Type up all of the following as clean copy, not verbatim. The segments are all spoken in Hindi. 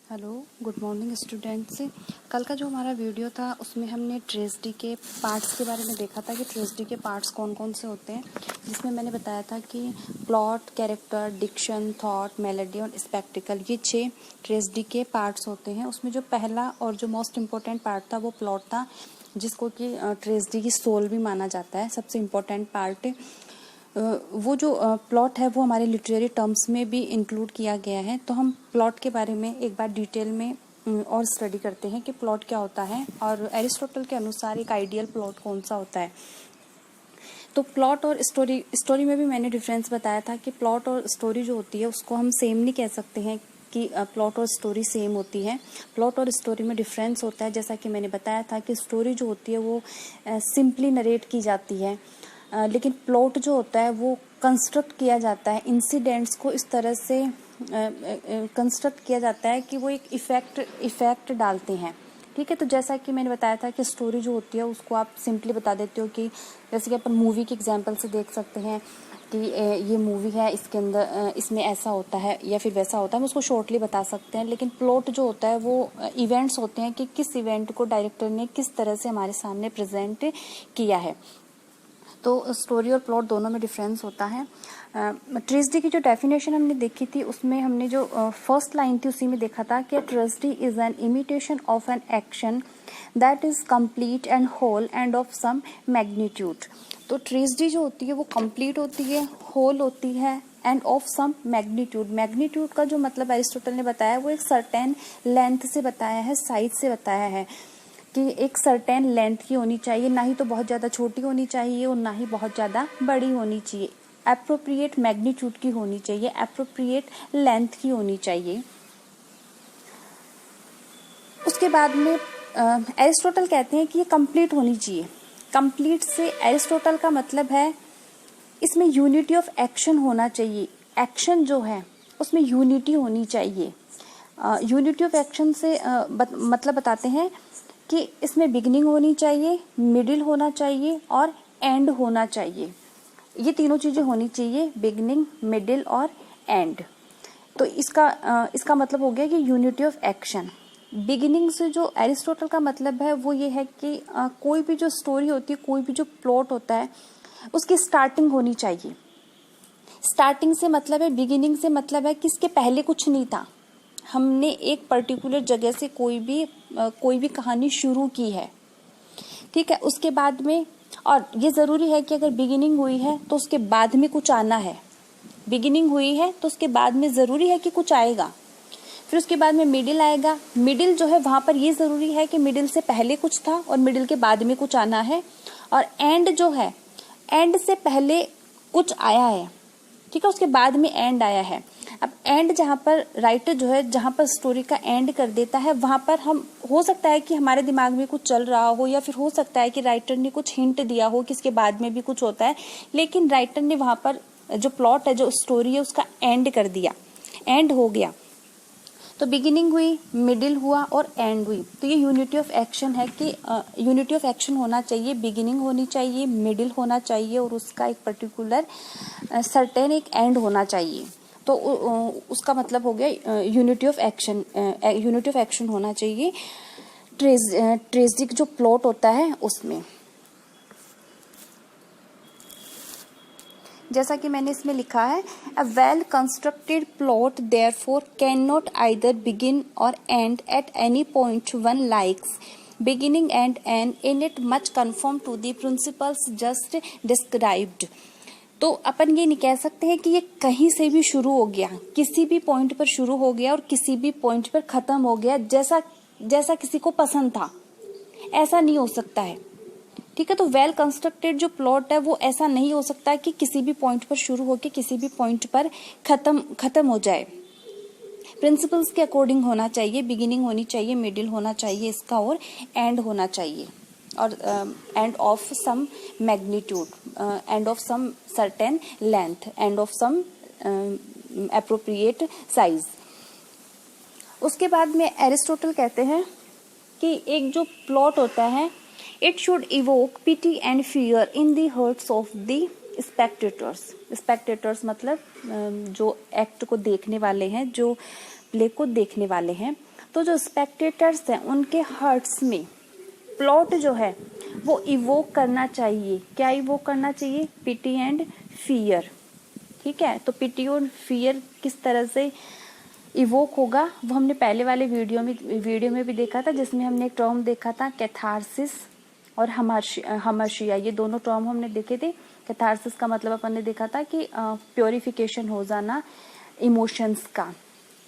Hello, good morning students. कल का जो हमारा वीडियो था उसमें हमने ट्रेजेडी के पार्ट्स के बारे में देखा था कि ट्रेजेडी के पार्ट्स कौन कौन से होते हैं, जिसमें मैंने बताया था कि plot, character, diction, thought, melody और स्पेक्टिकल, ये 6 ट्रेजेडी के पार्ट्स होते हैं। उसमें जो पहला और जो मोस्ट इम्पोर्टेंट पार्ट था वो प्लॉट था, जिसको कि ट्रेजेडी की सोल भी माना जाता है, सबसे इम्पोर्टेंट पार्ट। वो जो प्लॉट है वो हमारे लिटरेरी टर्म्स में भी इंक्लूड किया गया है। तो हम प्लॉट के बारे में एक बार डिटेल में और स्टडी करते हैं कि प्लॉट क्या होता है और एरिस्टोटल के अनुसार एक आइडियल प्लॉट कौन सा होता है। तो प्लॉट और स्टोरी में भी मैंने डिफरेंस बताया था कि प्लॉट और स्टोरी जो होती है उसको हम सेम नहीं कह सकते हैं कि प्लॉट और स्टोरी सेम होती है। प्लॉट और स्टोरी में डिफरेंस होता है, जैसा कि मैंने बताया था कि स्टोरी जो होती है वो सिंपली नरेट की जाती है, लेकिन प्लॉट जो होता है वो कंस्ट्रक्ट किया जाता है। इंसिडेंट्स को इस तरह से कंस्ट्रक्ट किया जाता है कि वो एक इफेक्ट डालते हैं। ठीक है, तो जैसा कि मैंने बताया था कि स्टोरी जो होती है उसको आप सिंपली बता देते हो कि जैसे कि अपन मूवी के एग्जांपल से देख सकते हैं कि ये मूवी है, इसके अंदर इसमें ऐसा होता है या फिर वैसा होता है, हम उसको शॉर्टली बता सकते हैं। लेकिन प्लॉट जो होता है वो इवेंट्स होते हैं कि किस इवेंट को डायरेक्टर ने किस तरह से हमारे सामने प्रेजेंट किया है। तो स्टोरी और प्लॉट दोनों में डिफरेंस होता है। ट्रेजेडी की जो डेफिनेशन हमने देखी थी उसमें हमने जो फर्स्ट लाइन थी उसी में देखा था कि tragedy is an imitation of an action that is complete and whole and of some magnitude. तो ट्रेजेडी जो होती है वो कंप्लीट होती है, होल होती है and of some magnitude. Magnitude का जो मतलब एरिस्टोटल ने बताया वो एक सर्टेन लेंथ से बताया है, साइज से बताया है कि एक सर्टेन लेंथ की होनी चाहिए, ना ही तो बहुत ज़्यादा छोटी होनी चाहिए और ना ही बहुत ज़्यादा बड़ी होनी चाहिए। एप्रोप्रिएट मैग्नीट्यूड की होनी चाहिए, एप्रोप्रिएट लेंथ की होनी चाहिए। उसके बाद में एरिस्टोटल कहते हैं कि ये कंप्लीट होनी चाहिए। कंप्लीट से एरिस्टोटल का मतलब है इसमें यूनिटी ऑफ एक्शन होना चाहिए। एक्शन जो है उसमें यूनिटी होनी चाहिए। यूनिटी ऑफ एक्शन से मतलब बताते हैं कि इसमें बिगिनिंग होनी चाहिए, मिडिल होना चाहिए और एंड होना चाहिए। ये तीनों चीजें होनी चाहिए, बिगिनिंग, मिडिल और एंड। तो इसका मतलब हो गया कि यूनिटी ऑफ एक्शन। बिगिनिंग से जो एरिस्टोटल का मतलब है वो ये है कि कोई भी जो स्टोरी होती है, कोई भी जो प्लॉट होता है उसकी स्टार्टिंग होनी चाहिए। स्टार्टिंग से मतलब है, बिगिनिंग से मतलब है कि इसके पहले कुछ नहीं था, हमने एक पर्टिकुलर जगह से कोई भी कहानी शुरू की है। ठीक है, उसके बाद में, और ये ज़रूरी है कि अगर बिगिनिंग हुई है तो उसके बाद में कुछ आना है। बिगिनिंग हुई है तो उसके बाद में ज़रूरी है कि कुछ आएगा। फिर उसके बाद में मिडिल आएगा। मिडिल जो है वहाँ पर ये ज़रूरी है कि मिडिल से पहले कुछ था और मिडिल के बाद में कुछ आना है। और एंड जो है, एंड से पहले कुछ आया है, ठीक है, उसके बाद में एंड आया है। अब एंड जहाँ पर राइटर जो है, जहाँ पर स्टोरी का एंड कर देता है, वहाँ पर हम हो सकता है कि हमारे दिमाग में कुछ चल रहा हो या फिर हो सकता है कि राइटर ने कुछ हिंट दिया हो कि इसके बाद में भी कुछ होता है, लेकिन राइटर ने वहाँ पर जो प्लॉट है, जो स्टोरी है, उसका एंड कर दिया, एंड हो गया। तो बिगिनिंग हुई, मिडिल हुआ और एंड हुई। तो ये यूनिटी ऑफ एक्शन है कि यूनिटी ऑफ एक्शन होना चाहिए, बिगिनिंग होनी चाहिए, मिडिल होना चाहिए और उसका एक पर्टिकुलर सर्टेन एक एंड होना चाहिए। तो उसका मतलब हो गया unity of action. Unity of action होना चाहिए ट्रेजिक जो प्लॉट होता है उसमें। जैसा कि मैंने इसमें लिखा है, a well constructed plot therefore can not either begin or end at any point one likes beginning and end in it much conform to the principles just described. तो अपन ये नहीं कह सकते हैं कि ये कहीं से भी शुरू हो गया, किसी भी पॉइंट पर शुरू हो गया और किसी भी पॉइंट पर खत्म हो गया, जैसा किसी को पसंद था, ऐसा नहीं हो सकता है। ठीक है, तो वेल कंस्ट्रक्टेड जो प्लॉट है वो ऐसा नहीं हो सकता कि किसी भी पॉइंट पर शुरू होकर किसी भी पॉइंट पर खत्म हो जाए। प्रिंसिपल्स के अकॉर्डिंग होना चाहिए, बिगिनिंग होनी चाहिए, मिडिल होना चाहिए इसका और एंड होना चाहिए, और and of some magnitude, and of some certain length, and of some appropriate size. उसके बाद में एरिस्टोटल कहते हैं कि एक जो प्लॉट होता है, it should evoke pity and fear in the hearts of the spectators. Spectators मतलब जो एक्ट को देखने वाले हैं, जो प्ले को देखने वाले हैं, तो जो स्पेक्टेटर्स हैं उनके हार्ट्स में प्लॉट जो है वो इवोक करना चाहिए। क्या इवोक करना चाहिए? Pity and fear. ठीक है, तो पिटी और फियर किस तरह से इवोक होगा वो हमने पहले वाले वीडियो में भी देखा था, जिसमें हमने एक टर्म देखा था कैथारसिस और हमर्शिया। ये दोनों टर्म हमने देखे थे। कैथारसिस का मतलब अपन ने देखा था कि प्योरिफिकेशन हो जाना इमोशंस का।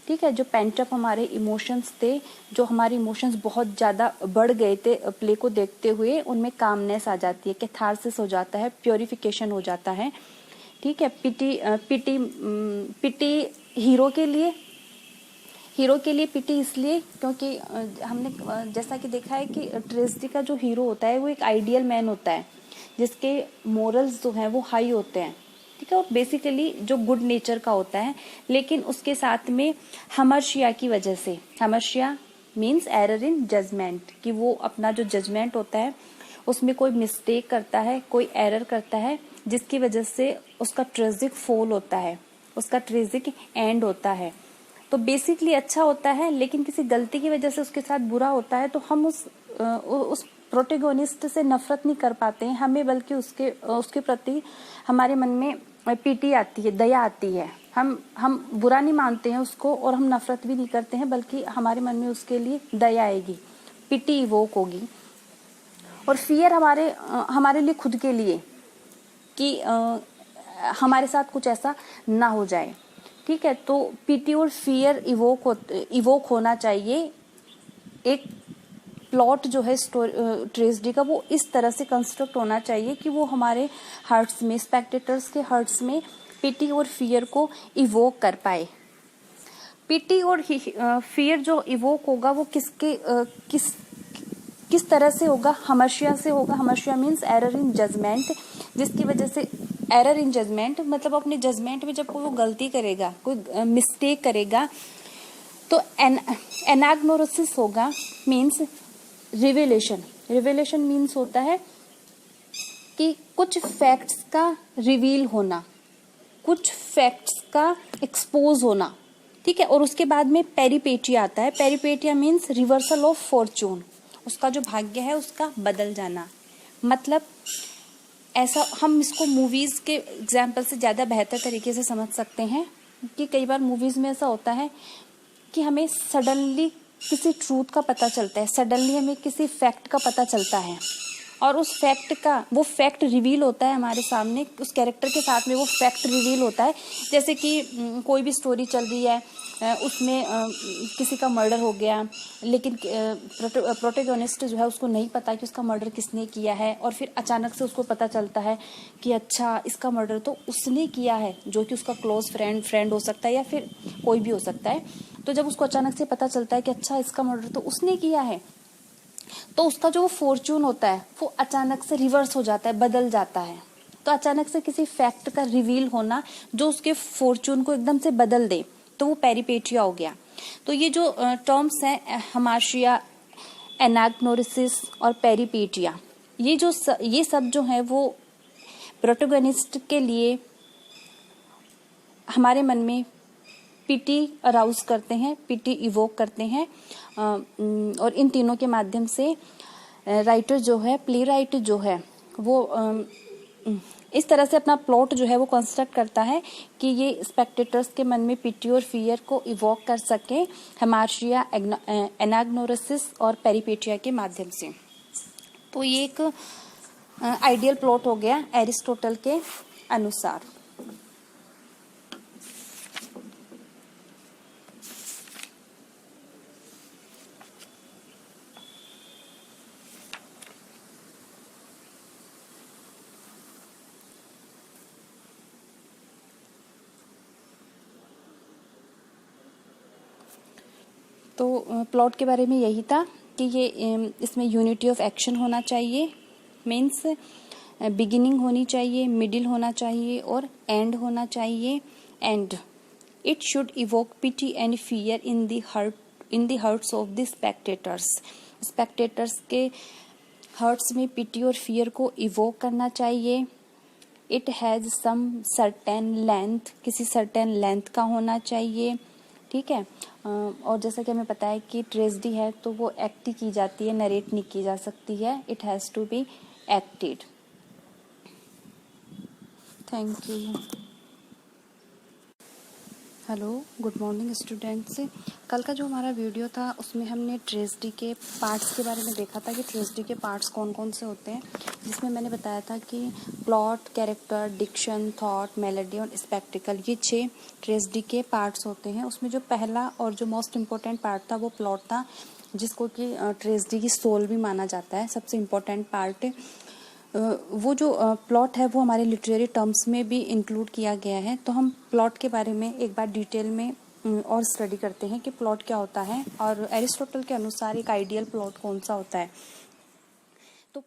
ठीक है, जो पेंटअप हमारे इमोशंस थे, जो हमारे इमोशंस बहुत ज़्यादा बढ़ गए थे प्ले को देखते हुए, उनमें कामनेस आ जाती है, कैथारसिस हो जाता है, प्योरिफिकेशन हो जाता है। ठीक है, पिटी हीरो के लिए पिटी इसलिए क्योंकि हमने जैसा कि देखा है कि ट्रेजेडी का जो हीरो होता है वो एक आइडियल मैन होता है, जिसके मोरल्स जो हैं वो हाई होते हैं। ठीक है, और बेसिकली जो गुड नेचर का होता है, लेकिन उसके साथ में हमर्शिया की वजह से, हमर्शिया मीन्स एरर इन जजमेंट, कि वो अपना जो जजमेंट होता है उसमें कोई मिस्टेक करता है, कोई एरर करता है, जिसकी वजह से उसका ट्रेजिक फॉल होता है, उसका ट्रेजिक एंड होता है। तो बेसिकली अच्छा होता है, लेकिन किसी गलती की वजह से उसके साथ बुरा होता है, तो हम उस प्रोटेगोनिस्ट से नफरत नहीं कर पाते हैं हमें, बल्कि उसके प्रति हमारे मन में पीटी आती है, दया आती है। हम बुरा नहीं मानते हैं उसको और हम नफरत भी नहीं करते हैं, बल्कि हमारे मन में उसके लिए दया आएगी, पीटी इवोक होगी। और फियर हमारे लिए खुद के लिए कि हमारे साथ कुछ ऐसा ना हो जाए। ठीक है, तो पीटी और फियर इवोक होना चाहिए। एक प्लॉट जो है ट्रेजेडी का वो इस तरह से कंस्ट्रक्ट होना चाहिए कि वो हमारे हार्ट्स में, स्पेक्टेटर्स के हार्ट्स में पीटी और फियर को इवोक कर पाए। पीटी और फियर जो इवोक होगा वो किस तरह से होगा? हमर्शिया से होगा। हमर्शिया मीन्स एरर इन जजमेंट, जिसकी वजह से एरर इन जजमेंट मतलब अपने जजमेंट में जब कोई वो गलती करेगा, कोई मिस्टेक करेगा, तो एनाग्नोसिस होगा, मीन्स रिवेलेशन। रिवेलेशन मीन्स होता है कि कुछ फैक्ट्स का रिवील होना, कुछ फैक्ट्स का एक्सपोज होना। ठीक है, और उसके बाद में पेरिपेटिया आता है। Peripeteia means reversal of Fortune, उसका जो भाग्य है उसका बदल जाना। मतलब ऐसा हम इसको मूवीज के एग्जाम्पल से ज़्यादा बेहतर तरीके से समझ सकते हैं कि कई बार मूवीज में ऐसा होता है कि हमें सडनली किसी ट्रूथ का पता चलता है, सडनली हमें किसी फैक्ट का पता चलता है, और उस फैक्ट का वो फैक्ट रिवील होता है हमारे सामने, उस कैरेक्टर के साथ में वो फैक्ट रिवील होता है। जैसे कि कोई भी स्टोरी चल रही है, उसमें किसी का मर्डर हो गया, लेकिन प्रोटेगोनिस्ट जो है उसको नहीं पता कि उसका मर्डर किसने किया है, और फिर अचानक से उसको पता चलता है कि अच्छा इसका मर्डर तो उसने किया है, जो कि उसका क्लोज फ्रेंड हो सकता है या फिर कोई भी हो सकता है। तो जब उसको अचानक से पता चलता है कि अच्छा इसका मर्डर तो उसने किया है, तो उसका जो फॉर्चून होता है वो अचानक से रिवर्स हो जाता है, बदल जाता है। तो अचानक से किसी फैक्ट का रिवील होना जो उसके फॉर्चून को एकदम से बदल दे, तो वो पेरिपेटिया हो गया। तो ये जो टर्म्स हैं, हमार्शिया, एनाग्नोसिस और पेरिपेटिया, ये सब जो है वो प्रोटोगनिस्ट के लिए हमारे मन में पीटी अराउज करते हैं, पीटी इवोक करते हैं, और इन तीनों के माध्यम से राइटर जो है, प्ले राइट जो है, वो इस तरह से अपना प्लॉट जो है वो कंस्ट्रक्ट करता है कि ये स्पेक्टेटर्स के मन में पीटी और फियर को इवोक कर सके हमार्शिया, एनाग्नोसिस और पेरिपेटिया के माध्यम से। तो ये एक आइडियल प्लॉट हो गया एरिस्टोटल के अनुसार। तो प्लॉट के बारे में यही था कि ये इसमें यूनिटी ऑफ एक्शन होना चाहिए, मीन्स बिगिनिंग होनी चाहिए, मिडिल होना चाहिए और एंड होना चाहिए। And it should evoke pity and fear in the hearts of the spectators. Spectators के हार्ट्स में पिटी और फियर को इवोक करना चाहिए। It has some certain length, किसी सर्टेन लेंथ का होना चाहिए। ठीक है, और जैसा कि हमें पता है कि ट्रेजेडी है तो वो एक्ट की जाती है, नरेट नहीं की जा सकती है. It has to be acted. Thank you. Hello, good morning students. कल का जो हमारा वीडियो था उसमें हमने ट्रेजेडी के पार्ट्स के बारे में देखा था कि ट्रेजेडी के पार्ट्स कौन कौन से होते हैं, जिसमें मैंने बताया था कि plot, character, diction, thought, melody और स्पेक्टिकल, ये 6 ट्रेजेडी के पार्ट्स होते हैं. उसमें जो पहला और जो मोस्ट इम्पोर्टेंट पार्ट था वो प्लॉट था, जिसको कि ट्रेजेडी की सोल भी माना जाता है, सबसे इम्पोर्टेंट पार्ट. वो जो प्लॉट है वो हमारे लिटरेरी टर्म्स में भी इंक्लूड किया गया है. तो हम प्लॉट के बारे में एक बार डिटेल में और स्टडी करते हैं कि प्लॉट क्या होता है और एरिस्टोटल के अनुसार एक आइडियल प्लॉट कौन सा होता है. तो